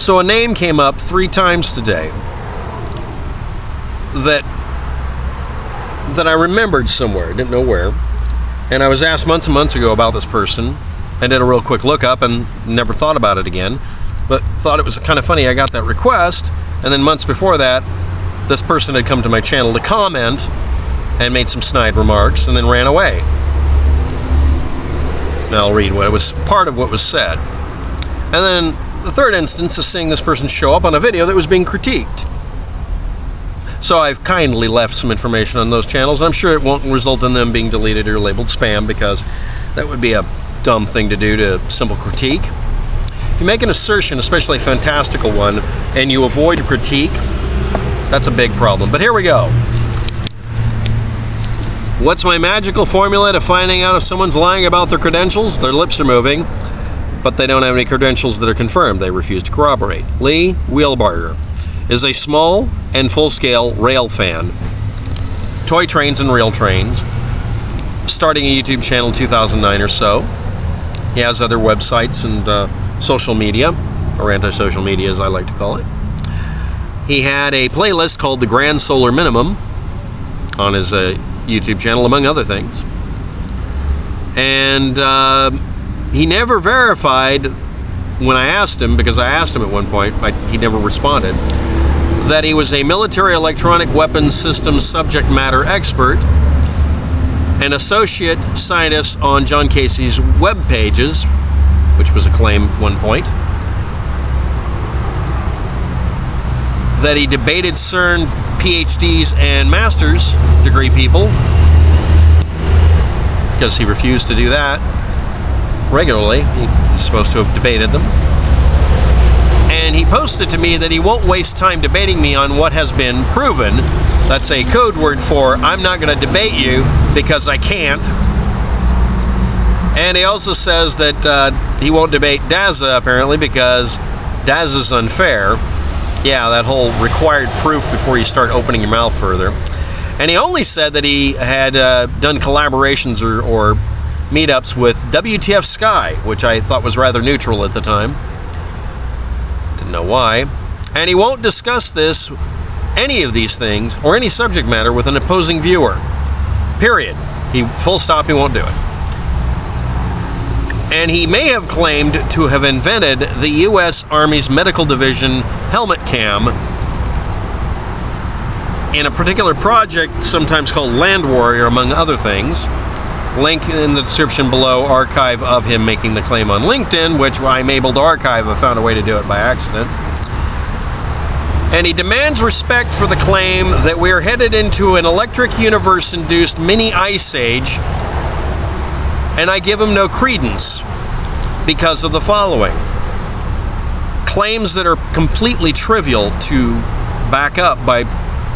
So a name came up 3 times today that I remembered somewhere, didn't know where, and I was asked months and months ago about this person, and did a real quick look up and never thought about it again, but thought it was kind of funny I got that request, and then months before that, this person had come to my channel to comment and made some snide remarks and then ran away. Now I'll read what it was, part of what was said. And then the third instance is seeing this person show up on a video that was being critiqued. So I've kindly left some information on those channels. I'm sure it won't result in them being deleted or labeled spam, because that would be a dumb thing to do to simple critique. If you make an assertion, especially a fantastical one, and you avoid critique, that's a big problem. But here we go. What's my magical formula to finding out if someone's lying about their credentials? Their lips are moving, but they don't have any credentials that are confirmed. They refuse to corroborate. Lee Wheelbarger is a small and full-scale rail fan. Toy trains and rail trains. Starting a YouTube channel in 2009 or so. He has other websites and social media, or anti-social media as I like to call it. He had a playlist called The Grand Solar Minimum on his YouTube channel, among other things. And he never verified, when I asked him, because I asked him at one point, he never responded, that he was a military electronic weapons systems subject matter expert, an associate scientist on John Casey's web pages, which was a claim at one point, that he debated CERN PhDs and master's degree people, because he refused to do that regularly. He's supposed to have debated them. And he posted to me that he won't waste time debating me on what has been proven. That's a code word for I'm not going to debate you because I can't. And he also says that he won't debate Daza apparently because Daza's unfair. Yeah, that whole required proof before you start opening your mouth further. And he only said that he had done collaborations or meetups with WTF Sky, which I thought was rather neutral at the time. Didn't know why. And he won't discuss any of these things, or any subject matter with an opposing viewer. Period. Full stop, he won't do it. And he may have claimed to have invented the US Army's Medical Division helmet cam in a particular project sometimes called Land Warrior, among other things. Link in the description below, archive of him making the claim on LinkedIn, which I'm able to archive. I found a way to do it by accident. And he demands respect for the claim that we are headed into an electric universe-induced mini ice age, and I give him no credence because of the following. Claims that are completely trivial to back up by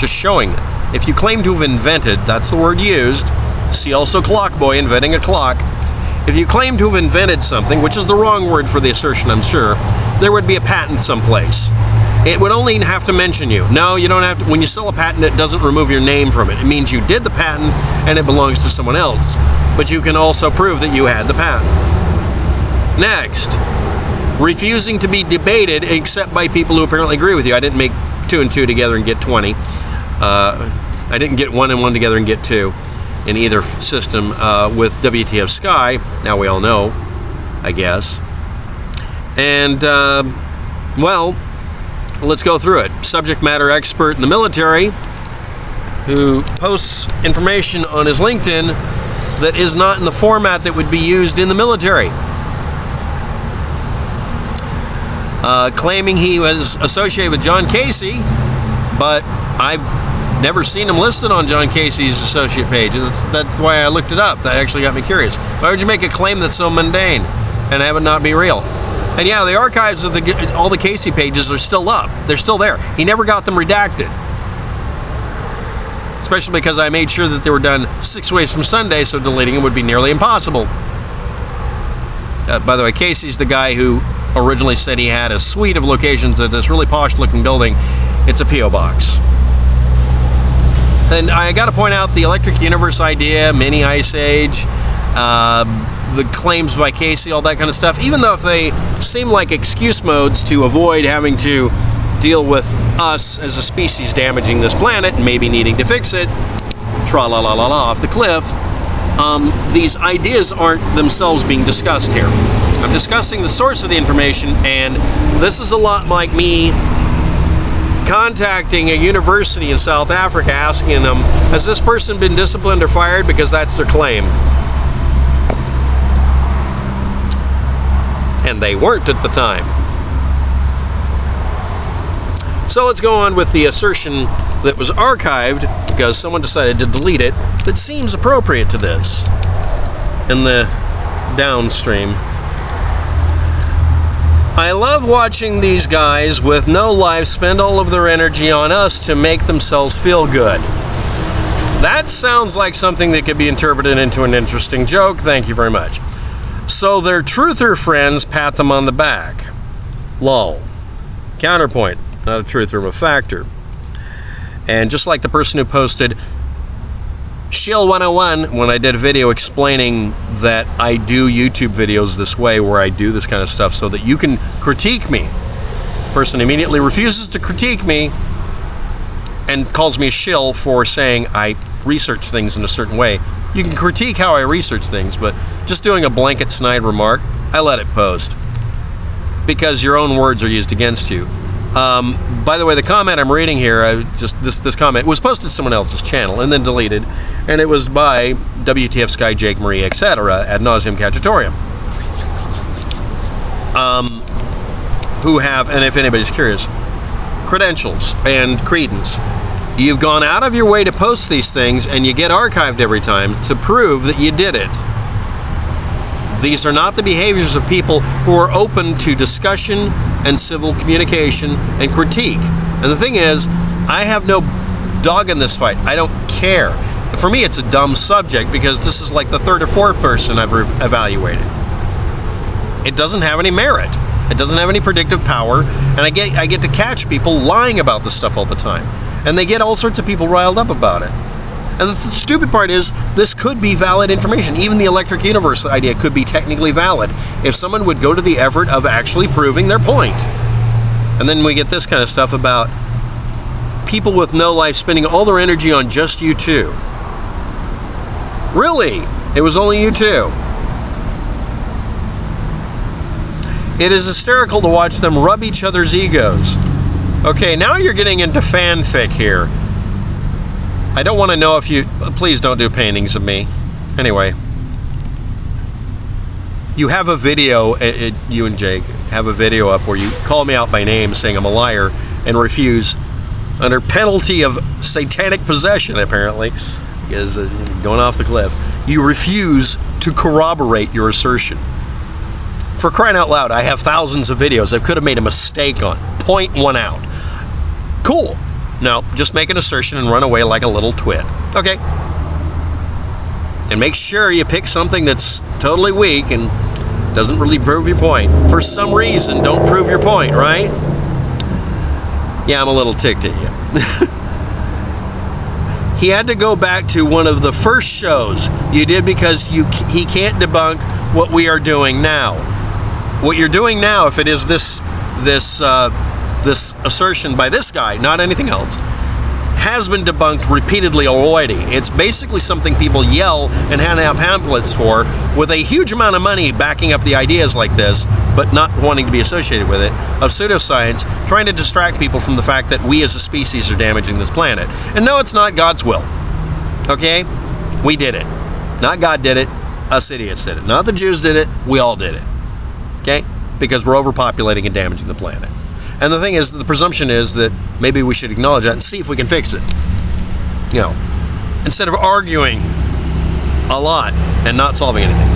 just showing them. If you claim to have invented, that's the word used, see also Clockboy, inventing a clock. If you claim to have invented something, which is the wrong word for the assertion, I'm sure, there would be a patent someplace. It would only have to mention you. No, you don't have to. When you sell a patent, it doesn't remove your name from it. It means you did the patent and it belongs to someone else. But you can also prove that you had the patent. Next, refusing to be debated except by people who apparently agree with you. I didn't make 2 and 2 together and get 20. I didn't get 1 and 1 together and get 2 in either system with WTF Sky. Now we all know, I guess. And, well, let's go through it. Subject matter expert in the military who posts information on his LinkedIn that is not in the format that would be used in the military. Claiming he was associated with John Casey, but I've never seen him listed on John Casey's associate page. That's why I looked it up. That actually got me curious. Why would you make a claim that's so mundane and have it not be real? And yeah, the archives of all the Casey pages are still up. They're still there. He never got them redacted. Especially because I made sure that they were done 6 ways from Sunday, so deleting them would be nearly impossible. By the way, Casey's the guy who originally said he had a suite of locations at this really posh-looking building. It's a P.O. box. And I got to point out the Electric Universe idea, mini Ice Age, the claims by Casey, all that kind of stuff, even though if they seem like excuse modes to avoid having to deal with us as a species damaging this planet and maybe needing to fix it, tra-la-la-la-la off the cliff, these ideas aren't themselves being discussed here. I'm discussing the source of the information, and this is a lot like me contacting a university in South Africa asking them, has this person been disciplined or fired, because that's their claim. And they weren't at the time. So let's go on with the assertion that was archived because someone decided to delete it that seems appropriate to this in the downstream. I love watching these guys with no life spend all of their energy on us to make themselves feel good. That sounds like something that could be interpreted into an interesting joke. Thank you very much. So their truther friends pat them on the back. Lol. Counterpoint. Not a truther, but a factor. And just like the person who posted Shill 101 when I did a video explaining that I do YouTube videos this way, where I do this kind of stuff so that you can critique me. The person immediately refuses to critique me and calls me a shill for saying I research things in a certain way. You can critique how I research things, but just doing a blanket snide remark, I let it post. Because your own words are used against you. By the way, the comment I'm reading here, this comment was posted to someone else's channel and then deleted, and it was by WTF Sky, Jake, Marie, etc. ad nauseum cacciatorium. Who have, and if anybody's curious, credentials and credence. You've gone out of your way to post these things, and you get archived every time to prove that you did it. These are not the behaviors of people who are open to discussion and civil communication and critique. And the thing is, I have no dog in this fight. I don't care. For me, it's a dumb subject because this is like the third or fourth person I've evaluated. It doesn't have any merit. It doesn't have any predictive power, and I get to catch people lying about this stuff all the time. And they get all sorts of people riled up about it. And the stupid part is, this could be valid information. Even the electric universe idea could be technically valid if someone would go to the effort of actually proving their point. And then we get this kind of stuff about people with no life spending all their energy on just you two. Really? It was only you two. It is hysterical to watch them rub each other's egos. Okay, now you're getting into fanfic here. I don't want to know if you... Please don't do paintings of me. Anyway. You have a video, you and Jake have a video up where you call me out by name saying I'm a liar and refuse, under penalty of satanic possession apparently, because going off the cliff, you refuse to corroborate your assertion. For crying out loud, I have thousands of videos I could have made a mistake on. Point one out. Cool. No, just make an assertion and run away like a little twit. Okay. And make sure you pick something that's totally weak and doesn't really prove your point. For some reason, don't prove your point, right? Yeah, I'm a little ticked at you. He had to go back to one of the first shows you did because he can't debunk what we are doing now. What you're doing now, if it is this assertion by this guy, not anything else, has been debunked repeatedly already. It's basically something people yell and hand out pamphlets for, with a huge amount of money backing up the ideas like this, but not wanting to be associated with it, of pseudoscience, trying to distract people from the fact that we as a species are damaging this planet. And no, it's not God's will. Okay? We did it. Not God did it. Us idiots did it. Not the Jews did it. We all did it. Okay? Because we're overpopulating and damaging the planet. And the thing is, the presumption is that maybe we should acknowledge that and see if we can fix it. You know, instead of arguing a lot and not solving anything.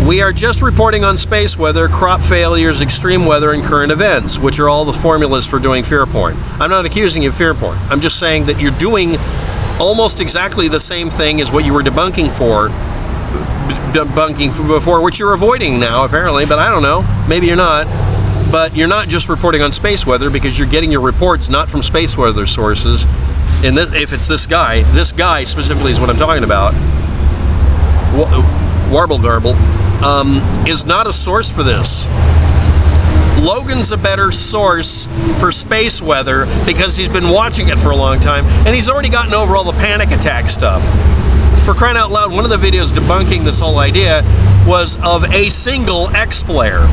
We are just reporting on space weather, crop failures, extreme weather, and current events, which are all the formulas for doing fear porn. I'm not accusing you of fear porn. I'm just saying that you're doing almost exactly the same thing as what you were debunking before, which you're avoiding now, apparently, but I don't know. Maybe you're not. But you're not just reporting on space weather, because you're getting your reports not from space weather sources. And if it's this guy specifically is what I'm talking about. Warble Garble, is not a source for this. Logan's a better source for space weather because he's been watching it for a long time, and he's already gotten over all the panic attack stuff. For crying out loud, one of the videos debunking this whole idea was of a single X-flare.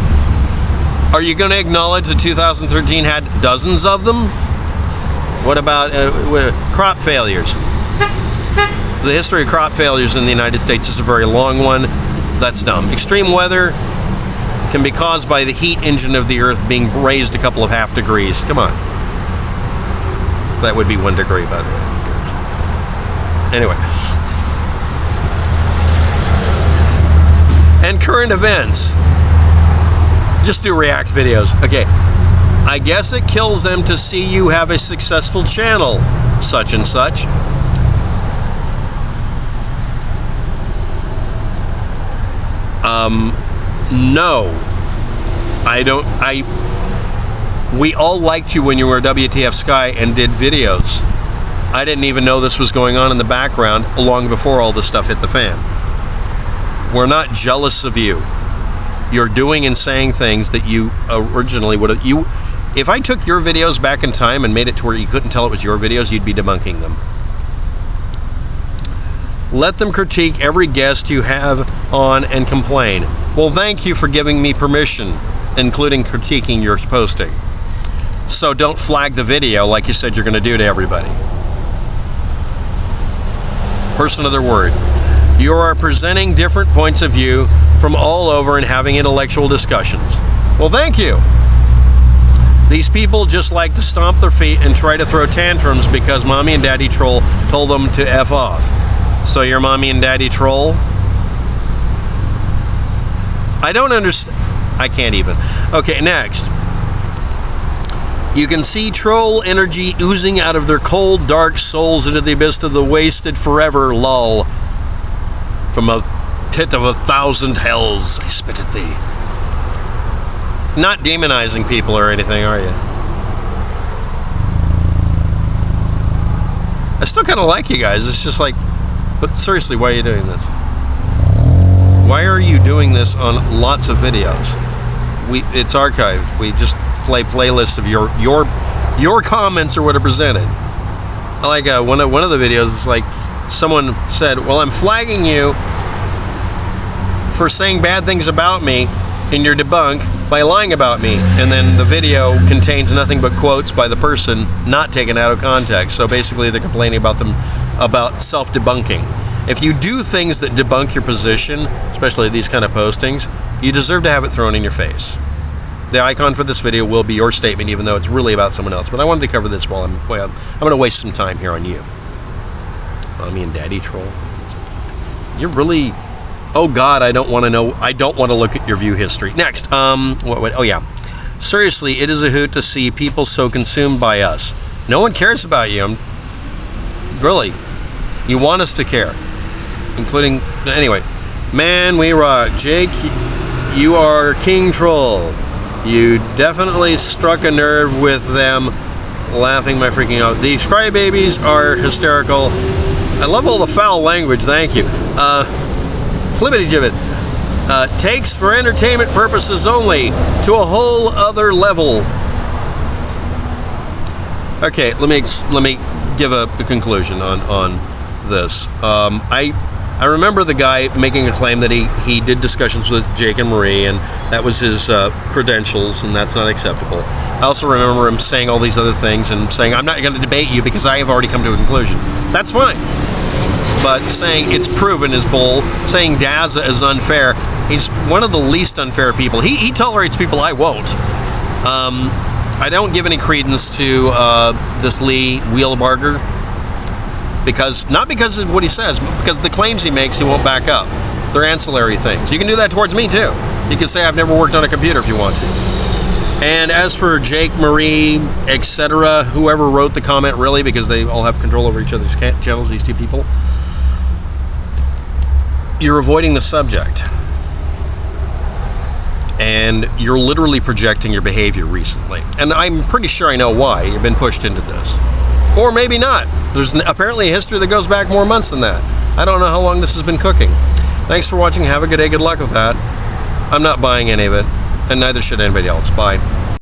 Are you going to acknowledge that 2013 had dozens of them? What about crop failures? The history of crop failures in the United States is a very long one. That's dumb. Extreme weather can be caused by the heat engine of the Earth being raised a couple of half degrees. Come on. That would be 1 degree, by the way. Anyway. And current events. Just do react videos. Okay. I guess it kills them to see you have a successful channel. Such and such. No. We all liked you when you were WTF Sky and did videos. I didn't even know this was going on in the background long before all this stuff hit the fan. We're not jealous of you. You're doing and saying things that you originally would have... If I took your videos back in time and made it to where you couldn't tell it was your videos, you'd be debunking them. Let them critique every guest you have on and complain. Well, thank you for giving me permission, including critiquing your posting. So don't flag the video like you said you're going to do to everybody. Person of their word. You are presenting different points of view from all over and having intellectual discussions. Well, thank you. These people just like to stomp their feet and try to throw tantrums because Mommy and Daddy Troll told them to F off. So you're Mommy and Daddy Troll? I don't understand. I can't even. Okay, next. You can see troll energy oozing out of their cold, dark souls into the abyss of the wasted forever, lol. From a pit of 1,000 hells, I spit at thee. Not demonizing people or anything, are you? I still kind of like you guys. It's just like, but seriously, why are you doing this? Why are you doing this on lots of videos? It's archived. We just play playlists of your comments or what are presented. I like one of the videos. It's like someone said, "Well, I'm flagging you for saying bad things about me in your debunk by lying about me," and then the video contains nothing but quotes by the person not taken out of context. So basically they're complaining about self-debunking. If you do things that debunk your position, especially these kind of postings, you deserve to have it thrown in your face. The icon for this video will be your statement, even though it's really about someone else. But I wanted to cover this while I'm going to waste some time here on you. Mommy and Daddy Troll. You're really... Oh God, I don't want to know. I don't want to look at your view history. Next, oh yeah. Seriously, it is a hoot to see people so consumed by us. No one cares about you. Really, you want us to care, including anyway. Man, we rock, Jake. You are King Troll. You definitely struck a nerve with them. Laughing my freaking out. These crybabies are hysterical. I love all the foul language. Thank you. Flippity gibbet. Takes for entertainment purposes only to a whole other level. Okay, let me give a conclusion on this. I remember the guy making a claim that he did discussions with Jake and Marie, and that was his credentials, and that's not acceptable. I also remember him saying all these other things and saying, I'm not going to debate you because I have already come to a conclusion. That's fine. But saying it's proven is bull. Saying Daza is unfair. He's one of the least unfair people. He tolerates people I won't. I don't give any credence to this Lee Wheelbarger. Not because of what he says, but because the claims he makes he won't back up. They're ancillary things. You can do that towards me too. You can say I've never worked on a computer if you want to. And as for Jake, Marie, etc., whoever wrote the comment really, because they all have control over each other's channels, these two people, you're avoiding the subject. And you're literally projecting your behavior recently. And I'm pretty sure I know why you've been pushed into this. Or maybe not. There's apparently a history that goes back more months than that. I don't know how long this has been cooking. Thanks for watching. Have a good day. Good luck with that. I'm not buying any of it, and neither should anybody else. Bye.